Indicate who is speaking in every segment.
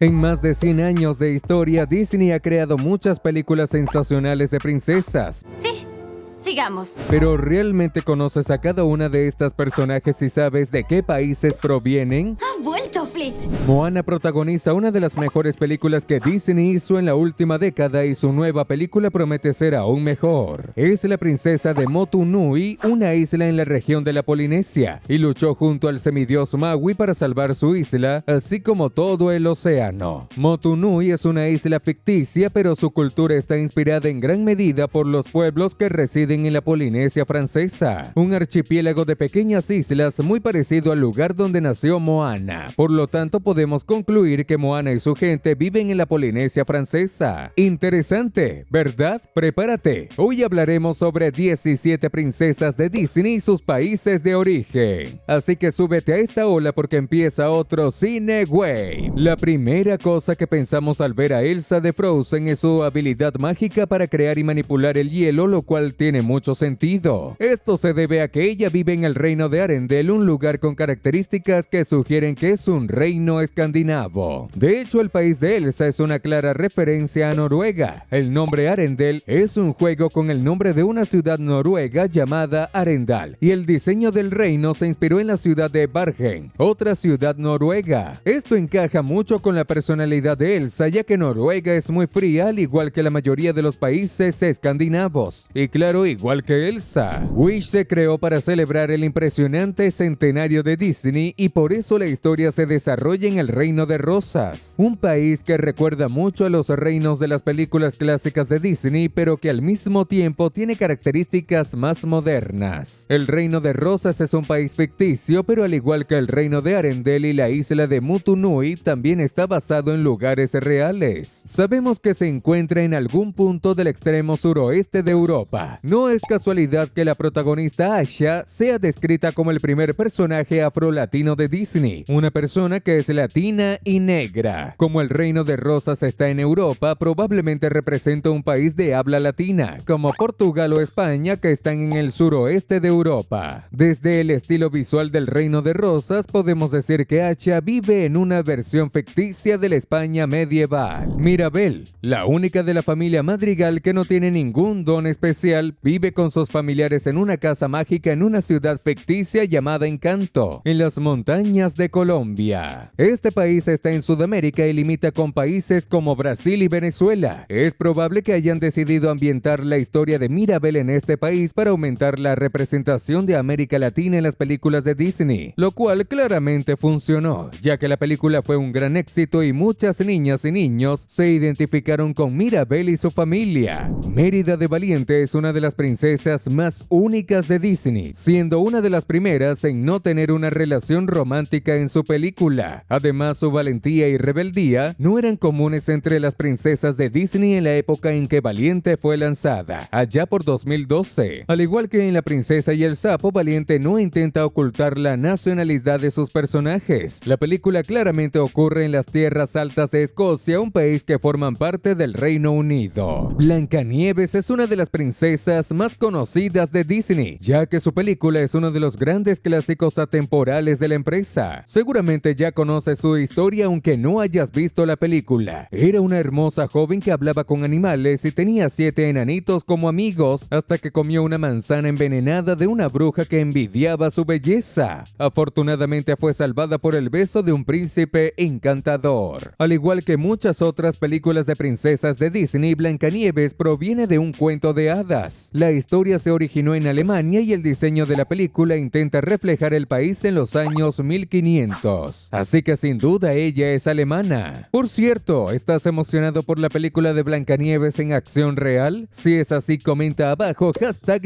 Speaker 1: En más de 100 años de historia, Disney ha creado muchas películas sensacionales de princesas.
Speaker 2: Sí, sigamos.
Speaker 1: ¿Pero realmente conoces a cada una de estas personajes y sabes de qué países provienen?
Speaker 2: ¡Ha vuelto, Flit!
Speaker 1: Moana protagoniza una de las mejores películas que Disney hizo en la última década y su nueva película promete ser aún mejor. Es la princesa de Motu Nui, una isla en la región de la Polinesia, y luchó junto al semidios Maui para salvar su isla, así como todo el océano. Motu Nui es una isla ficticia, pero su cultura está inspirada en gran medida por los pueblos que residen en la Polinesia francesa, un archipiélago de pequeñas islas muy parecido al lugar donde nació Moana. Por lo tanto, podemos concluir que Moana y su gente viven en la Polinesia francesa. Interesante, ¿verdad? Prepárate. Hoy hablaremos sobre 17 princesas de Disney y sus países de origen. Así que súbete a esta ola porque empieza otro Cine Wave. La primera cosa que pensamos al ver a Elsa de Frozen es su habilidad mágica para crear y manipular el hielo, lo cual tiene mucho sentido. Esto se debe a que ella vive en el reino de Arendelle, un lugar con características que sugieren que es un reino escandinavo. De hecho, el país de Elsa es una clara referencia a Noruega. El nombre Arendelle es un juego con el nombre de una ciudad noruega llamada Arendal, y el diseño del reino se inspiró en la ciudad de Bergen, otra ciudad noruega. Esto encaja mucho con la personalidad de Elsa, ya que Noruega es muy fría, al igual que la mayoría de los países escandinavos. Y claro, igual que Elsa, Wish se creó para celebrar el impresionante centenario de Disney, y por eso la historia se desarrolla en el Reino de Rosas, un país que recuerda mucho a los reinos de las películas clásicas de Disney, pero que al mismo tiempo tiene características más modernas. El Reino de Rosas es un país ficticio, pero al igual que el Reino de Arendelle y la isla de Motu Nui, también está basado en lugares reales. Sabemos que se encuentra en algún punto del extremo suroeste de Europa. No es casualidad que la protagonista Asha sea descrita como el primer personaje afro-latino de Disney, una persona que es latina y negra. Como el Reino de Rosas está en Europa, probablemente representa un país de habla latina, como Portugal o España, que están en el suroeste de Europa. Desde el estilo visual del Reino de Rosas, podemos decir que Asha vive en una versión ficticia de la España medieval. Mirabel, la única de la familia Madrigal que no tiene ningún don especial, vive con sus familiares en una casa mágica en una ciudad ficticia llamada Encanto, en las montañas de Colombia. Este país está en Sudamérica y limita con países como Brasil y Venezuela. Es probable que hayan decidido ambientar la historia de Mirabel en este país para aumentar la representación de América Latina en las películas de Disney, lo cual claramente funcionó, ya que la película fue un gran éxito y muchas niñas y niños se identificaron con Mirabel y su familia. Mérida de Valiente es una de las princesas más únicas de Disney, siendo una de las primeras en no tener una relación romántica en su película. Además, su valentía y rebeldía no eran comunes entre las princesas de Disney en la época en que Valiente fue lanzada, allá por 2012. Al igual que en La princesa y el sapo, Valiente no intenta ocultar la nacionalidad de sus personajes. La película claramente ocurre en las tierras altas de Escocia, un país que forman parte del Reino Unido. Blancanieves es una de las princesas más conocidas de Disney, ya que su película es uno de los grandes clásicos atemporales de la empresa. Seguramente ya conoces su historia aunque no hayas visto la película. Era una hermosa joven que hablaba con animales y tenía 7 enanitos como amigos, hasta que comió una manzana envenenada de una bruja que envidiaba su belleza. Afortunadamente fue salvada por el beso de un príncipe encantador. Al igual que muchas otras películas de princesas de Disney, Blancanieves proviene de un cuento de hadas. La historia se originó en Alemania y el diseño de la película intenta reflejar el país en los años 1500. Así que sin duda ella es alemana. Por cierto, ¿estás emocionado por la película de Blancanieves en acción real? Si es así, comenta abajo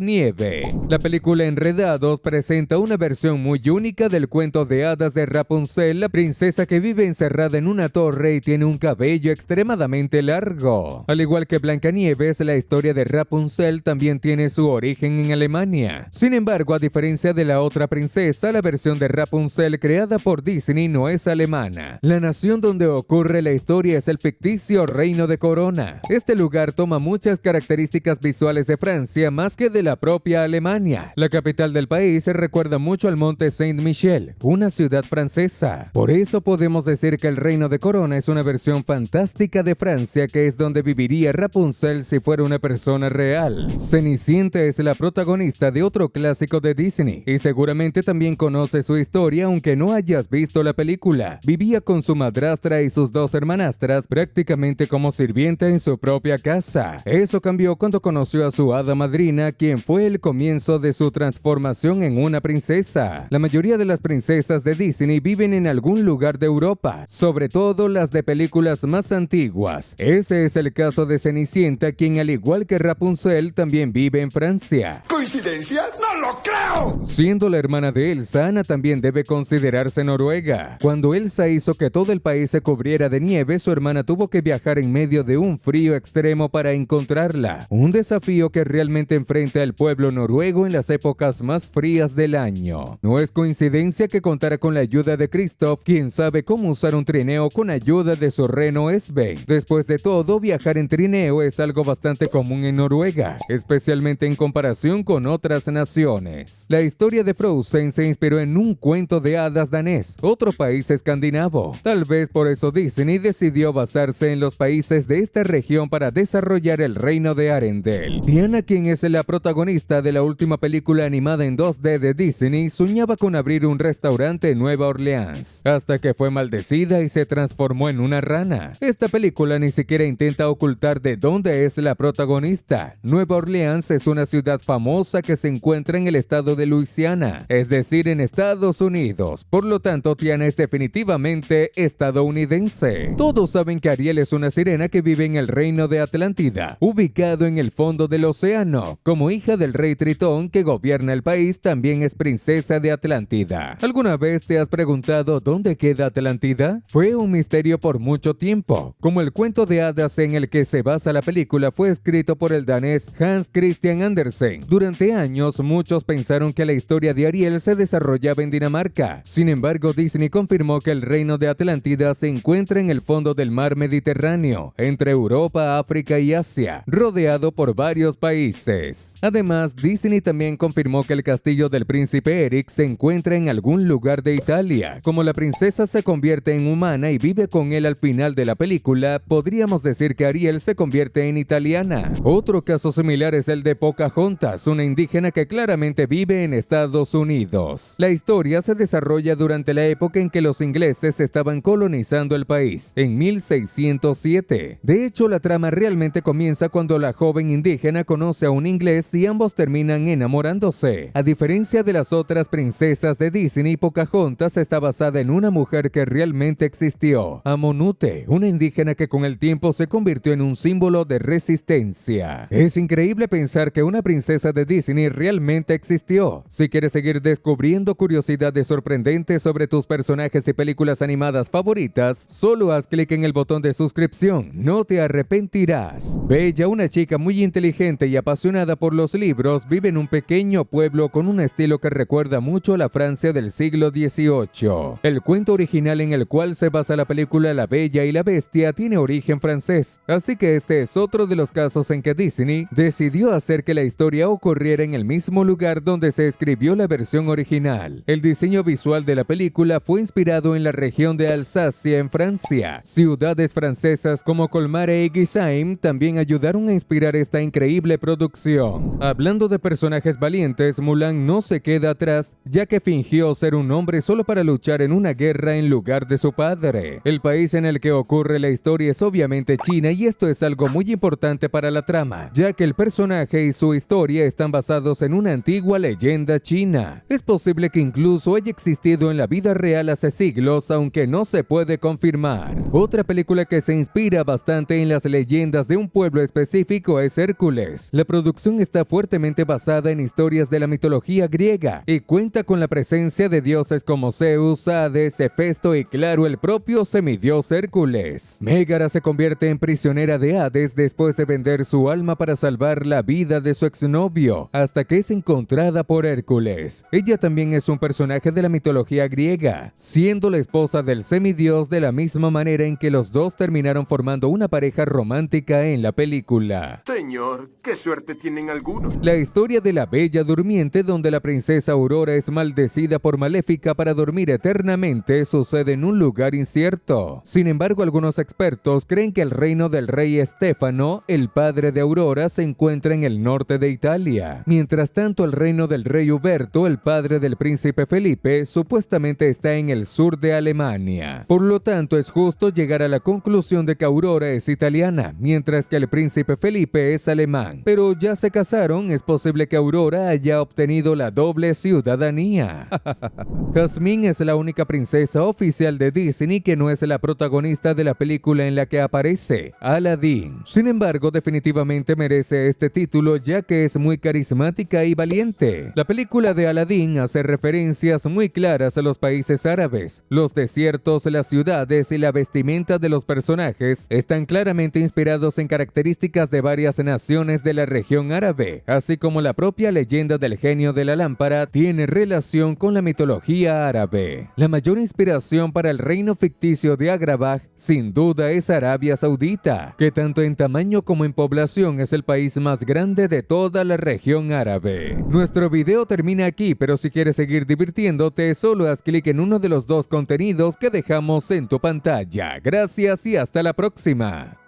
Speaker 1: #nieve. La película Enredados presenta una versión muy única del cuento de hadas de Rapunzel, la princesa que vive encerrada en una torre y tiene un cabello extremadamente largo. Al igual que Blancanieves, la historia de Rapunzel también tiene su origen en Alemania. Sin embargo, a diferencia de la otra princesa, la versión de Rapunzel creada por Disney Disney no es alemana. La nación donde ocurre la historia es el ficticio Reino de Corona. Este lugar toma muchas características visuales de Francia más que de la propia Alemania. La capital del país se recuerda mucho al monte Saint-Michel, una ciudad francesa. Por eso podemos decir que el Reino de Corona es una versión fantástica de Francia, que es donde viviría Rapunzel si fuera una persona real. Cenicienta es la protagonista de otro clásico de Disney y seguramente también conoces su historia aunque no hayas visto la película. Vivía con su madrastra y sus dos hermanastras prácticamente como sirvienta en su propia casa. Eso cambió cuando conoció a su hada madrina, quien fue el comienzo de su transformación en una princesa. La mayoría de las princesas de Disney viven en algún lugar de Europa, sobre todo las de películas más antiguas. Ese es el caso de Cenicienta, quien al igual que Rapunzel también vive en Francia.
Speaker 3: ¿Coincidencia? ¡No lo creo!
Speaker 1: Siendo la hermana de Elsa, Anna también debe considerarse noruega. Cuando Elsa hizo que todo el país se cubriera de nieve, su hermana tuvo que viajar en medio de un frío extremo para encontrarla. Un desafío que realmente enfrenta al pueblo noruego en las épocas más frías del año. No es coincidencia que contara con la ayuda de Kristoff, quien sabe cómo usar un trineo con ayuda de su reno Sven. Después de todo, viajar en trineo es algo bastante común en Noruega, especialmente en comparación con otras naciones. La historia de Frozen se inspiró en un cuento de hadas danés, otro país escandinavo. Tal vez por eso Disney decidió basarse en los países de esta región para desarrollar el reino de Arendelle. Tiana, quien es la protagonista de la última película animada en 2D de Disney, soñaba con abrir un restaurante en Nueva Orleans, hasta que fue maldecida y se transformó en una rana. Esta película ni siquiera intenta ocultar de dónde es la protagonista. Nueva Orleans es una ciudad famosa que se encuentra en el estado de Luisiana, es decir, en Estados Unidos. Por lo tanto, Tiana es definitivamente estadounidense. Todos saben que Ariel es una sirena que vive en el reino de Atlántida, ubicado en el fondo del océano. Como hija del rey Tritón que gobierna el país, también es princesa de Atlántida. ¿Alguna vez te has preguntado dónde queda Atlántida? Fue un misterio por mucho tiempo. Como el cuento de hadas en el que se basa la película fue escrito por el danés Hans Christian Andersen. Durante años, muchos pensaron que la historia de Ariel se desarrollaba en Dinamarca. Sin embargo, Disney confirmó que el reino de Atlántida se encuentra en el fondo del mar Mediterráneo, entre Europa, África y Asia, rodeado por varios países. Además, Disney también confirmó que el castillo del príncipe Eric se encuentra en algún lugar de Italia. Como la princesa se convierte en humana y vive con él al final de la película, podríamos decir que Ariel se convierte en italiana. Otro caso similar es el de Pocahontas, una indígena que claramente vive en Estados Unidos. La historia se desarrolla durante la época en que los ingleses estaban colonizando el país, en 1607. De hecho, la trama realmente comienza cuando la joven indígena conoce a un inglés y ambos terminan enamorándose. A diferencia de las otras princesas de Disney, Pocahontas está basada en una mujer que realmente existió, Amonute, una indígena que con el tiempo se convirtió en un símbolo de resistencia. Es increíble pensar que una princesa de Disney realmente existió. Si quieres seguir descubriendo curiosidades sorprendentes sobre tus personajes y películas animadas favoritas, solo haz clic en el botón de suscripción, no te arrepentirás. Bella, una chica muy inteligente y apasionada por los libros, vive en un pequeño pueblo con un estilo que recuerda mucho a la Francia del siglo XVIII. El cuento original en el cual se basa la película La Bella y la Bestia tiene origen francés, así que este es otro de los casos en que Disney decidió hacer que la historia ocurriera en el mismo lugar donde se escribió la versión original. El diseño visual de la película fue inspirado en la región de Alsacia en Francia. Ciudades francesas como Colmar y Gisheim también ayudaron a inspirar esta increíble producción. Hablando de personajes valientes, Mulan no se queda atrás, ya que fingió ser un hombre solo para luchar en una guerra en lugar de su padre. El país en el que ocurre la historia es obviamente China, y esto es algo muy importante para la trama, ya que el personaje y su historia están basados en una antigua leyenda china. Es posible que incluso haya existido en la vida real hace siglos, aunque no se puede confirmar. Otra película que se inspira bastante en las leyendas de un pueblo específico es Hércules. La producción está fuertemente basada en historias de la mitología griega y cuenta con la presencia de dioses como Zeus, Hades, Hefesto y claro, el propio semidios Hércules. Mégara se convierte en prisionera de Hades después de vender su alma para salvar la vida de su exnovio, hasta que es encontrada por Hércules. Ella también es un personaje de la mitología griega amiga, siendo la esposa del semidios de la misma manera en que los dos terminaron formando una pareja romántica en la película.
Speaker 3: Señor, qué suerte tienen algunos.
Speaker 1: La historia de la Bella Durmiente, donde la princesa Aurora es maldecida por Maléfica para dormir eternamente, sucede en un lugar incierto. Sin embargo, algunos expertos creen que el reino del rey Stefano, el padre de Aurora, se encuentra en el norte de Italia. Mientras tanto, el reino del rey Uberto, el padre del príncipe Felipe, supuestamente está en el sur de Alemania. Por lo tanto, es justo llegar a la conclusión de que Aurora es italiana, mientras que el príncipe Felipe es alemán. Pero ya se casaron, es posible que Aurora haya obtenido la doble ciudadanía. Jasmine es la única princesa oficial de Disney que no es la protagonista de la película en la que aparece, Aladdin. Sin embargo, definitivamente merece este título ya que es muy carismática y valiente. La película de Aladdin hace referencias muy claras a los países árabes. Los desiertos, las ciudades y la vestimenta de los personajes están claramente inspirados en características de varias naciones de la región árabe, así como la propia leyenda del genio de la lámpara tiene relación con la mitología árabe. La mayor inspiración para el reino ficticio de Agrabah sin duda es Arabia Saudita, que tanto en tamaño como en población es el país más grande de toda la región árabe. Nuestro video termina aquí, pero si quieres seguir divirtiéndote, solo haz clic en uno de los dos contenidos que dejamos en tu pantalla. Gracias y hasta la próxima.